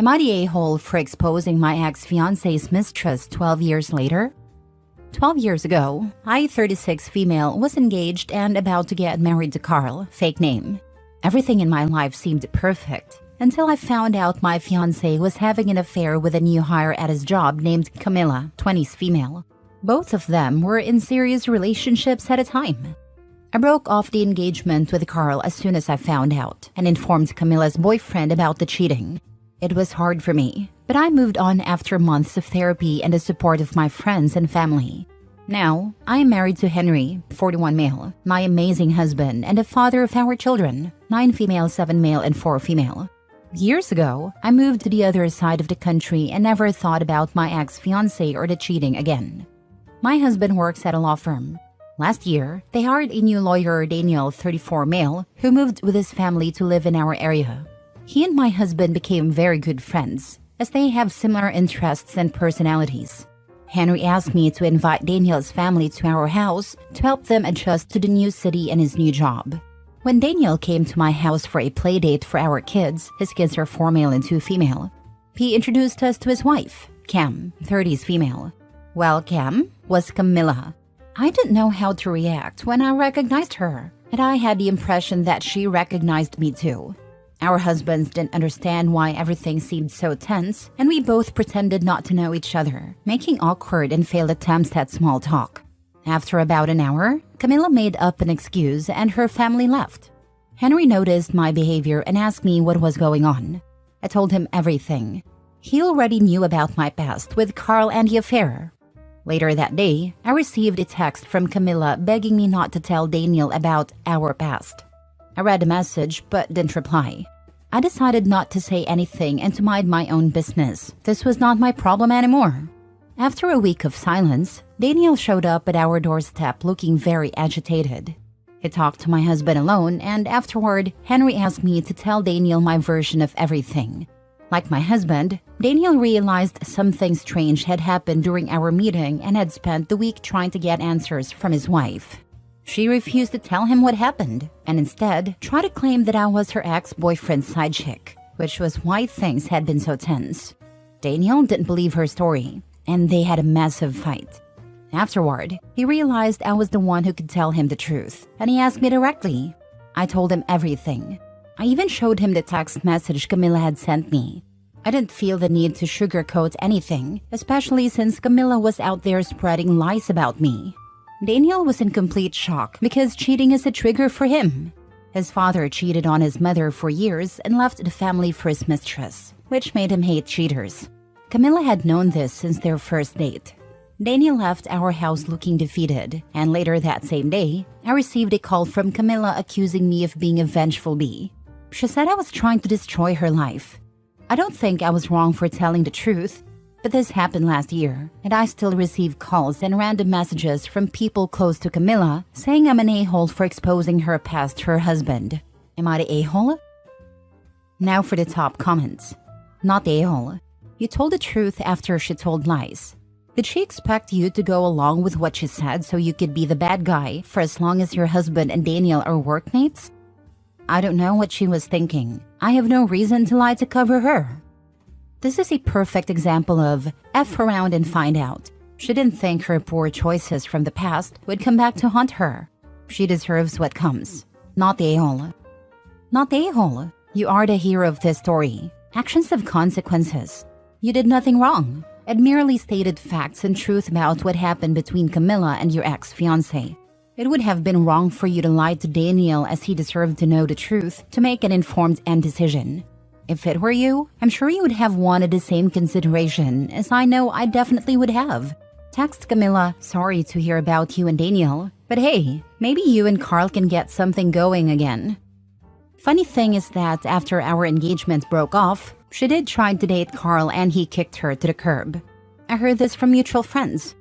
Am I the a-hole for exposing my ex-fiance's mistress 12 years later? 12 years ago, I, 36 female, was engaged and about to get married to Carl, fake name. Everything in my life seemed perfect, until I found out my fiancé was having an affair with a new hire at his job named Camilla, 20s female. Both of them were in serious relationships at a time. I broke off the engagement with Carl as soon as I found out, and informed Camilla's boyfriend about the cheating. It was hard for me, but I moved on after months of therapy and the support of my friends and family. Now, I am married to Henry, 41 male, my amazing husband and the father of our children, 9 female, 7 male, and 4 female. Years ago, I moved to the other side of the country and never thought about my ex-fiancé or the cheating again. My husband works at a law firm. Last year, they hired a new lawyer, Daniel, 34 male, who moved with his family to live in our area. He and my husband became very good friends, as they have similar interests and personalities. Henry asked me to invite Daniel's family to our house to help them adjust to the new city and his new job. When Daniel came to my house for a play date for our kids, his kids are 4 male and 2 female, he introduced us to his wife, Cam, 30s female. Well, Cam was Camilla. I didn't know how to react when I recognized her, and I had the impression that she recognized me too. Our husbands didn't understand why everything seemed so tense, and we both pretended not to know each other, making awkward and failed attempts at small talk. After about an hour, Camilla made up an excuse and her family left. Henry noticed my behavior and asked me what was going on. I told him everything. He already knew about my past with Carl and the affair. Later that day, I received a text from Camilla begging me not to tell Daniel about our past. I read the message but didn't reply. I decided not to say anything and to mind my own business. This was not my problem anymore. After a week of silence, Daniel showed up at our doorstep looking very agitated. He talked to my husband alone, and afterward, Henry asked me to tell Daniel my version of everything. Like my husband, Daniel realized something strange had happened during our meeting and had spent the week trying to get answers from his wife. She refused to tell him what happened, and instead tried to claim that I was her ex-boyfriend's side chick, which was why things had been so tense. Daniel didn't believe her story, and they had a massive fight. Afterward, he realized I was the one who could tell him the truth, and he asked me directly. I told him everything. I even showed him the text message Camilla had sent me. I didn't feel the need to sugarcoat anything, especially since Camilla was out there spreading lies about me. Daniel was in complete shock because cheating is a trigger for him. His father cheated on his mother for years and left the family for his mistress, which made him hate cheaters. Camilla had known this since their first date. Daniel left our house looking defeated, and later that same day, I received a call from Camilla accusing me of being a vengeful bee. She said I was trying to destroy her life. I don't think I was wrong for telling the truth, but this happened last year, and I still receive calls and random messages from people close to Camilla saying I'm an a-hole for exposing her past to her husband. Am I the a-hole? Now for the top comments. Not the a-hole. You told the truth after she told lies. Did she expect you to go along with what she said so you could be the bad guy for as long as your husband and Daniel are workmates? I don't know what she was thinking. I have no reason to lie to cover her. This is a perfect example of F around and find out. She didn't think her poor choices from the past would come back to haunt her. She deserves what comes. Not the a-hole. Not the a-hole. You are the hero of this story. Actions have consequences. You did nothing wrong. It merely stated facts and truth about what happened between Camilla and your ex-fiancé. It would have been wrong for you to lie to Daniel as he deserved to know the truth to make an informed and decision. If it were you, I'm sure you would have wanted the same consideration as I know I definitely would have. Text Camilla, sorry to hear about you and Daniel, but hey, maybe you and Carl can get something going again. Funny thing is that after our engagement broke off, she did try to date Carl and he kicked her to the curb. I heard this from mutual friends.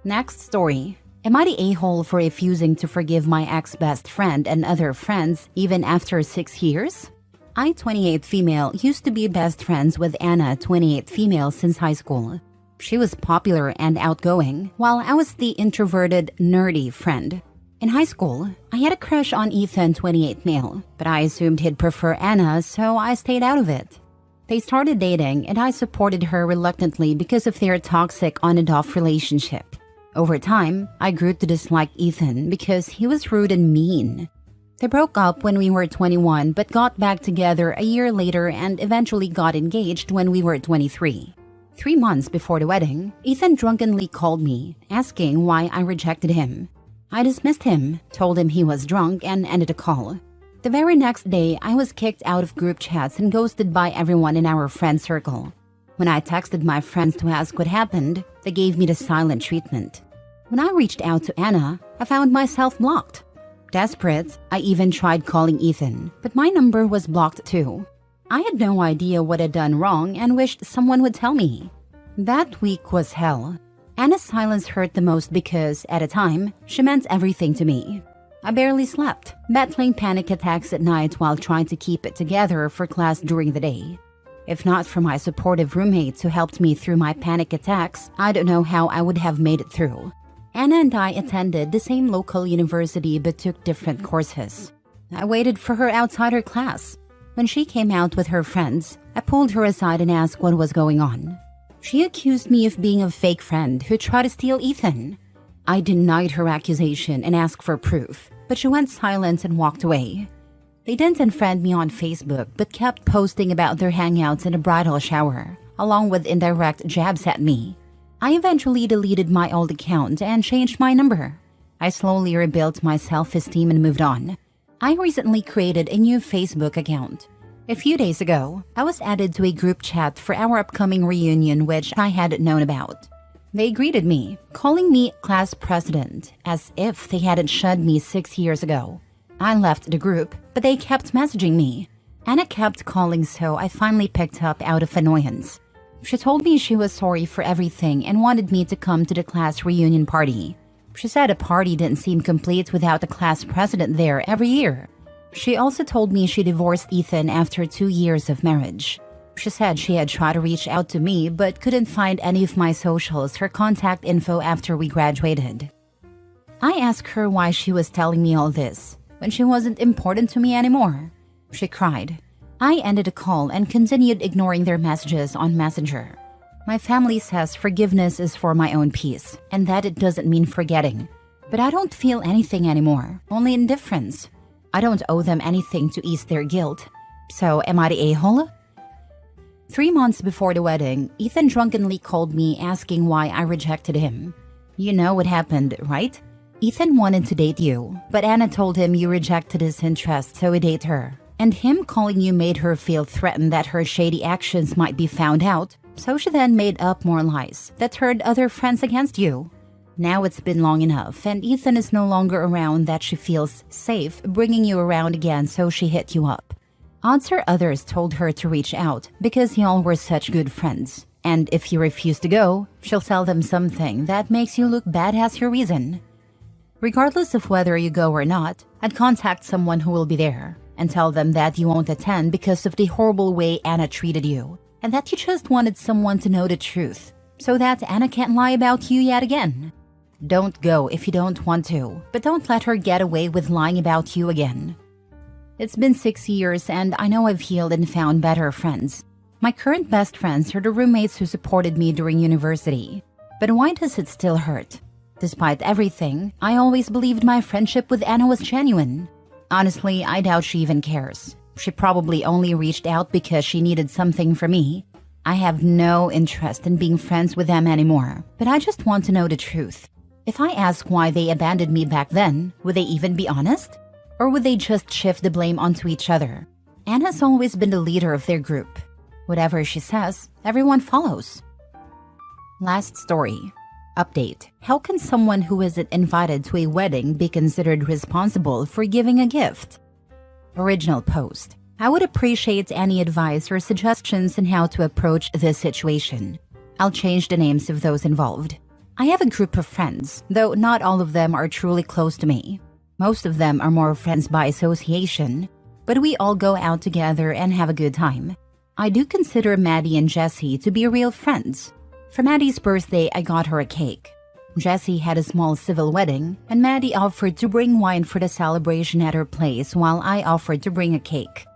Next story. Am I the a-hole for refusing to forgive my ex-best friend and other friends even after 6 years? I, 28 female, used to be best friends with Anna, 28 female, since high school. She was popular and outgoing, while I was the introverted, nerdy friend. In high school, I had a crush on Ethan, 28 male, but I assumed he'd prefer Anna, so I stayed out of it. They started dating and I supported her reluctantly because of their toxic on and off relationship. Over time, I grew to dislike Ethan because he was rude and mean. They broke up when we were 21 but got back together a year later and eventually got engaged when we were 23. 3 months before the wedding, Ethan drunkenly called me, asking why I rejected him. I dismissed him, told him he was drunk, and ended the call. The very next day, I was kicked out of group chats and ghosted by everyone in our friend circle. When I texted my friends to ask what happened, they gave me the silent treatment. When I reached out to Anna, I found myself blocked. Desperate, I even tried calling Ethan, but my number was blocked too. I had no idea what I'd done wrong and wished someone would tell me. That week was hell. Anna's silence hurt the most because, at a time, she meant everything to me. I barely slept, battling panic attacks at night while trying to keep it together for class during the day. If not for my supportive roommates who helped me through my panic attacks, I don't know how I would have made it through. Anna and I attended the same local university but took different courses. I waited for her outside her class. When she came out with her friends, I pulled her aside and asked what was going on. She accused me of being a fake friend who tried to steal Ethan. I denied her accusation and asked for proof, but she went silent and walked away. They didn't unfriend me on Facebook but kept posting about their hangouts in a bridal shower, along with indirect jabs at me. I eventually deleted my old account and changed my number. I slowly rebuilt my self-esteem and moved on. I recently created a new Facebook account. A few days ago, I was added to a group chat for our upcoming reunion which I hadn't known about. They greeted me, calling me class president, as if they hadn't shunned me 6 years ago. I left the group, but they kept messaging me. Anna kept calling, so I finally picked up out of annoyance. She told me she was sorry for everything and wanted me to come to the class reunion party. She said a party didn't seem complete without a class president there every year. She also told me she divorced Ethan after 2 years of marriage. She said she had tried to reach out to me but couldn't find any of my socials or contact info after we graduated. I asked her why she was telling me all this when she wasn't important to me anymore. She cried. I ended the call and continued ignoring their messages on Messenger. My family says forgiveness is for my own peace and that it doesn't mean forgetting. But I don't feel anything anymore, only indifference. I don't owe them anything to ease their guilt. So am I the a-hole? 3 months before the wedding, Ethan drunkenly called me asking why I rejected him. You know what happened, right? Ethan wanted to date you, but Anna told him you rejected his interest, so he dated her. And him calling you made her feel threatened that her shady actions might be found out, so she then made up more lies that turned other friends against you. Now it's been long enough, and Ethan is no longer around that she feels safe bringing you around again, so she hit you up. Odds are others told her to reach out because y'all were such good friends. And if you refuse to go, she'll tell them something that makes you look bad as your reason. Regardless of whether you go or not, I'd contact someone who will be there and tell them that you won't attend because of the horrible way Anna treated you and that you just wanted someone to know the truth so that Anna can't lie about you yet again. Don't go if you don't want to, but don't let her get away with lying about you again. It's been 6 years and I know I've healed and found better friends. My current best friends are the roommates who supported me during university. But why does it still hurt? Despite everything, I always believed my friendship with Anna was genuine. Honestly, I doubt she even cares. She probably only reached out because she needed something from me. I have no interest in being friends with them anymore, but I just want to know the truth. If I ask why they abandoned me back then, would they even be honest? Or would they just shift the blame onto each other? Anna's always been the leader of their group. Whatever she says, everyone follows. Last story. Update. How can someone who isn't invited to a wedding be considered responsible for giving a gift? Original post. I would appreciate any advice or suggestions on how to approach this situation. I'll change the names of those involved. I have a group of friends, though not all of them are truly close to me. Most of them are more friends by association, but we all go out together and have a good time. I do consider Maddie and Jessie to be real friends. For Maddie's birthday, I got her a cake. Jessie had a small civil wedding, and Maddie offered to bring wine for the celebration at her place while I offered to bring a cake.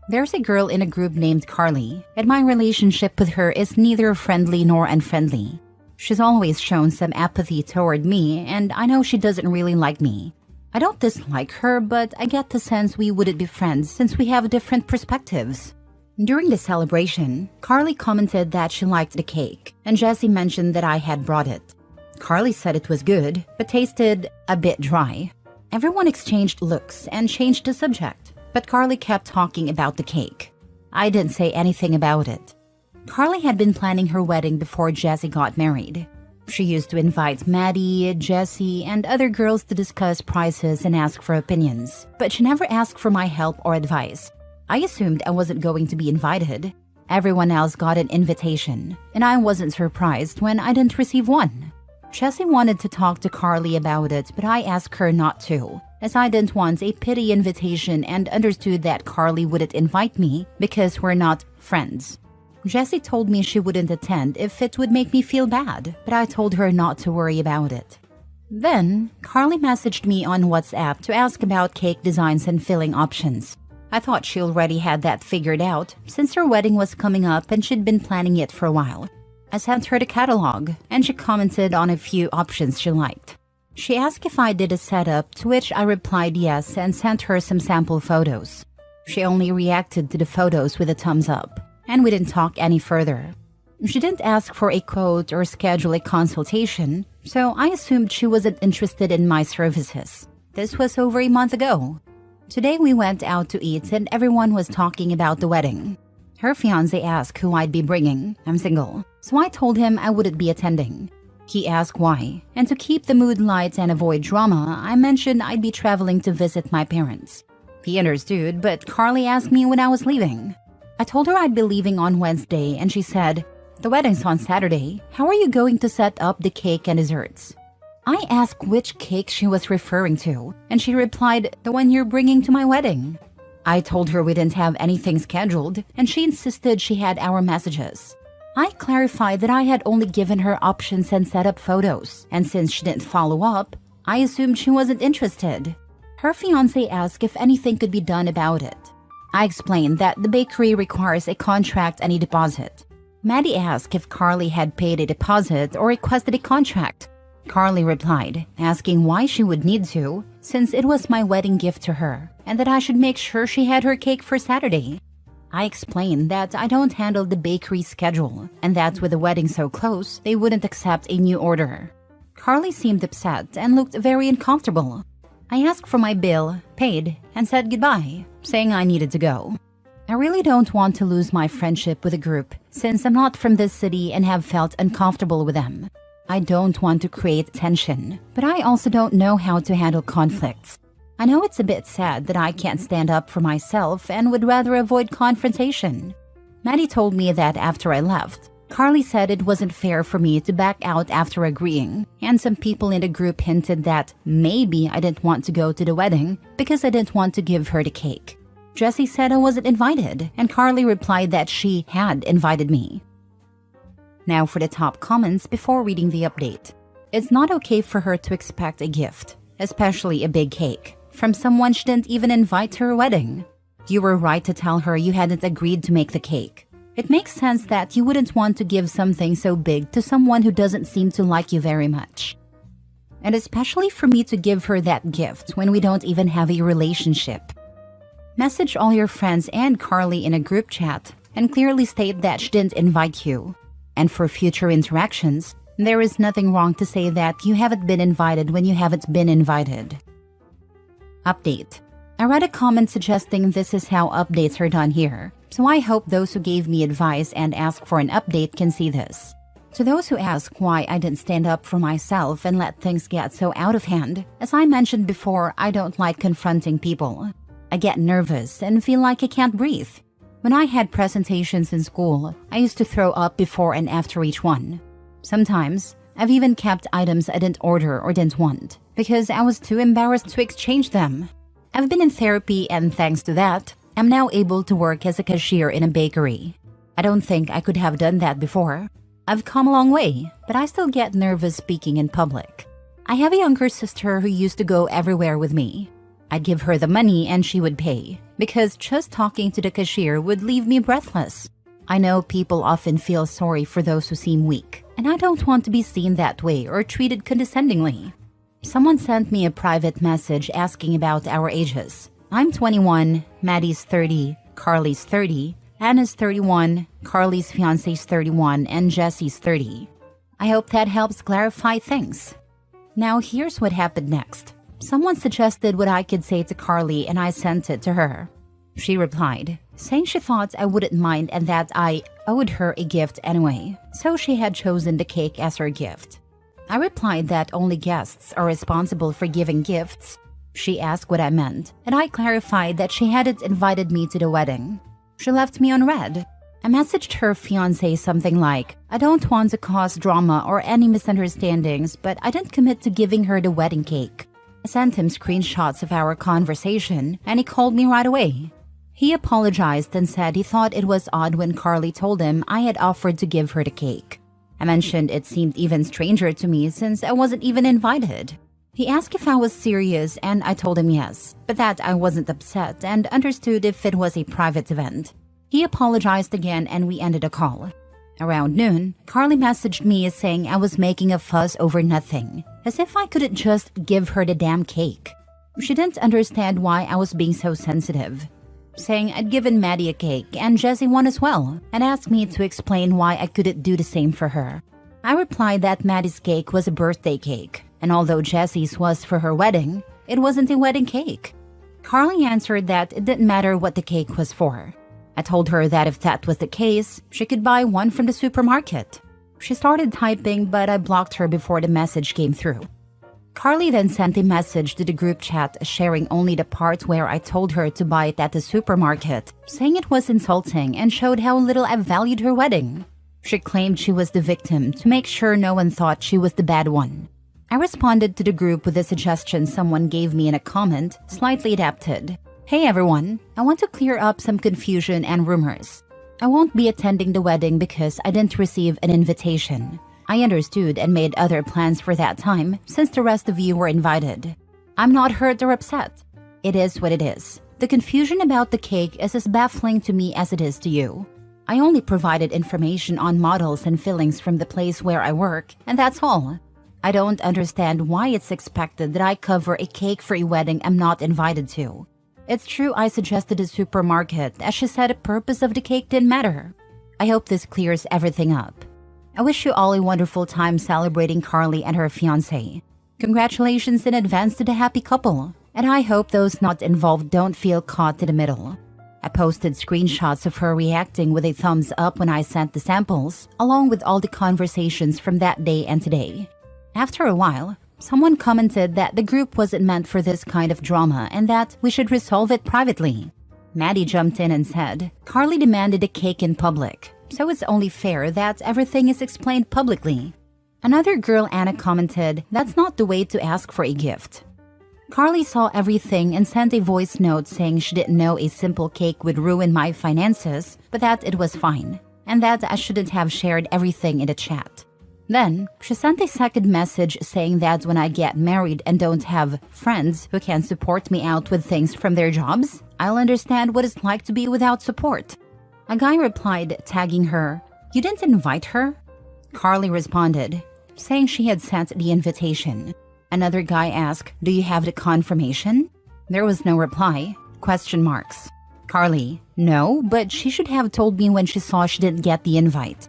There's a girl in a group named Carly, and my relationship with her is neither friendly nor unfriendly. She's always shown some apathy toward me, and I know she doesn't really like me. I don't dislike her, but I get the sense we wouldn't be friends since we have different perspectives. During the celebration, Carly commented that she liked the cake, and Jessie mentioned that I had brought it. Carly said it was good, but tasted a bit dry. Everyone exchanged looks and changed the subject, but Carly kept talking about the cake. I didn't say anything about it. Carly had been planning her wedding before Jessie got married. She used to invite Maddie, Jessie, and other girls to discuss prices and ask for opinions, but she never asked for my help or advice. I assumed I wasn't going to be invited. Everyone else got an invitation, and I wasn't surprised when I didn't receive one. Jessie wanted to talk to Carly about it, but I asked her not to, as I didn't want a pity invitation and understood that Carly wouldn't invite me because we're not friends. Jessie told me she wouldn't attend if it would make me feel bad, but I told her not to worry about it. Then, Carly messaged me on WhatsApp to ask about cake designs and filling options. I thought she already had that figured out since her wedding was coming up and she'd been planning it for a while. I sent her the catalog, and she commented on a few options she liked. She asked if I did a setup, to which I replied yes and sent her some sample photos. She only reacted to the photos with a thumbs up, and we didn't talk any further. She didn't ask for a quote or schedule a consultation, so I assumed she wasn't interested in my services. This was over a month ago. Today we went out to eat and everyone was talking about the wedding. Her fiancé asked who I'd be bringing. I'm single, so I told him I wouldn't be attending. He asked why, and to keep the mood light and avoid drama, I mentioned I'd be traveling to visit my parents. He understood, but Carly asked me when I was leaving. I told her I'd be leaving on Wednesday, and she said, "The wedding's on Saturday. How are you going to set up the cake and desserts?" I asked which cake she was referring to, and she replied, "The one you're bringing to my wedding." I told her we didn't have anything scheduled, and she insisted she had our messages. I clarified that I had only given her options and set up photos, and since she didn't follow up, I assumed she wasn't interested. Her fiancé asked if anything could be done about it. I explained that the bakery requires a contract and a deposit. Maddie asked if Carly had paid a deposit or requested a contract. Carly replied, asking why she would need to, since it was my wedding gift to her, and that I should make sure she had her cake for Saturday. I explained that I don't handle the bakery schedule, and that with the wedding so close, they wouldn't accept a new order. Carly seemed upset and looked very uncomfortable. I asked for my bill, paid, and said goodbye, saying I needed to go. I really don't want to lose my friendship with a group, since I'm not from this city and have felt uncomfortable with them. I don't want to create tension, but I also don't know how to handle conflicts. I know it's a bit sad that I can't stand up for myself and would rather avoid confrontation. Maddie told me that after I left, Carly said it wasn't fair for me to back out after agreeing, and some people in the group hinted that maybe I didn't want to go to the wedding because I didn't want to give her the cake. Jessie said I wasn't invited, and Carly replied that she had invited me. Now for the top comments before reading the update. It's not okay for her to expect a gift, especially a big cake, from someone she didn't even invite to her wedding. You were right to tell her you hadn't agreed to make the cake. It makes sense that you wouldn't want to give something so big to someone who doesn't seem to like you very much. And especially for me to give her that gift when we don't even have a relationship. Message all your friends and Carly in a group chat and clearly state that she didn't invite you. And for future interactions, there is nothing wrong to say that you haven't been invited when you haven't been invited. Update. I read a comment suggesting this is how updates are done here, so I hope those who gave me advice and asked for an update can see this. To those who ask why I didn't stand up for myself and let things get so out of hand, as I mentioned before, I don't like confronting people. I get nervous and feel like I can't breathe. When I had presentations in school, I used to throw up before and after each one. Sometimes, I've even kept items I didn't order or didn't want because I was too embarrassed to exchange them. I've been in therapy, and thanks to that, I'm now able to work as a cashier in a bakery. I don't think I could have done that before. I've come a long way, but I still get nervous speaking in public. I have a younger sister who used to go everywhere with me. I'd give her the money and she would pay, because just talking to the cashier would leave me breathless. I know people often feel sorry for those who seem weak, and I don't want to be seen that way or treated condescendingly. Someone sent me a private message asking about our ages. I'm 21, Maddie's 30, Carly's 30, Anna's 31, Carly's fiancé's 31, and Jesse's 30. I hope that helps clarify things. Now here's what happened next. Someone suggested what I could say to Carly and I sent it to her. She replied, saying she thought I wouldn't mind and that I owed her a gift anyway, so she had chosen the cake as her gift. I replied that only guests are responsible for giving gifts. She asked what I meant, and I clarified that she hadn't invited me to the wedding. She left me on red. I messaged her fiancé something like, I don't want to cause drama or any misunderstandings, but I didn't commit to giving her the wedding cake. I sent him screenshots of our conversation, and he called me right away. He apologized and said he thought it was odd when Carly told him I had offered to give her the cake. I mentioned it seemed even stranger to me since I wasn't even invited. He asked if I was serious and I told him yes, but that I wasn't upset and understood if it was a private event. He apologized again and we ended a call. Around noon, Carly messaged me saying I was making a fuss over nothing, as if I couldn't just give her the damn cake. She didn't understand why I was being so sensitive, saying I'd given Maddie a cake and Jessie one as well, and asked me to explain why I couldn't do the same for her. I replied that Maddie's cake was a birthday cake, and although Jessie's was for her wedding, it wasn't a wedding cake. Carly answered that it didn't matter what the cake was for. I told her that if that was the case, she could buy one from the supermarket. She started typing, but I blocked her before the message came through. Carly then sent a message to the group chat sharing only the part where I told her to buy it at the supermarket, saying it was insulting and showed how little I valued her wedding. She claimed she was the victim to make sure no one thought she was the bad one. I responded to the group with a suggestion someone gave me in a comment, slightly adapted. Hey everyone, I want to clear up some confusion and rumors. I won't be attending the wedding because I didn't receive an invitation. I understood and made other plans for that time since the rest of you were invited. I'm not hurt or upset. It is what it is. The confusion about the cake is as baffling to me as it is to you. I only provided information on models and fillings from the place where I work, and that's all. I don't understand why it's expected that I cover a cake for a wedding I'm not invited to. It's true I suggested a supermarket, as she said the purpose of the cake didn't matter. I hope this clears everything up. I wish you all a wonderful time celebrating Carly and her fiancé. Congratulations in advance to the happy couple, and I hope those not involved don't feel caught in the middle. I posted screenshots of her reacting with a thumbs up when I sent the samples, along with all the conversations from that day and today. After a while, someone commented that the group wasn't meant for this kind of drama and that we should resolve it privately. Maddie jumped in and said, Carly demanded a cake in public, so it's only fair that everything is explained publicly. Another girl, Anna, commented, that's not the way to ask for a gift. Carly saw everything and sent a voice note saying she didn't know a simple cake would ruin my finances, but that it was fine, and that I shouldn't have shared everything in the chat. Then, she sent a second message saying that when I get married and don't have friends who can support me out with things from their jobs, I'll understand what it's like to be without support. A guy replied, tagging her, You didn't invite her? Carly responded, saying she had sent the invitation. Another guy asked, Do you have the confirmation? There was no reply. Question marks. Carly, No, but she should have told me when she saw she didn't get the invite.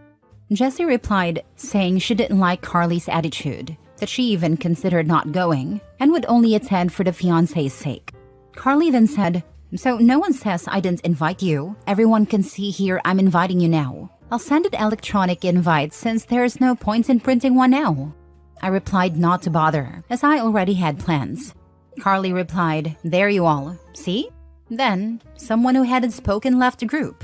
Jessie replied, saying she didn't like Carly's attitude, that she even considered not going, and would only attend for the fiancé's sake. Carly then said, So no one says I didn't invite you. Everyone can see here I'm inviting you now. I'll send an electronic invite since there's no point in printing one now. I replied not to bother, as I already had plans. Carly replied, There you all. See? Then, someone who hadn't spoken left the group.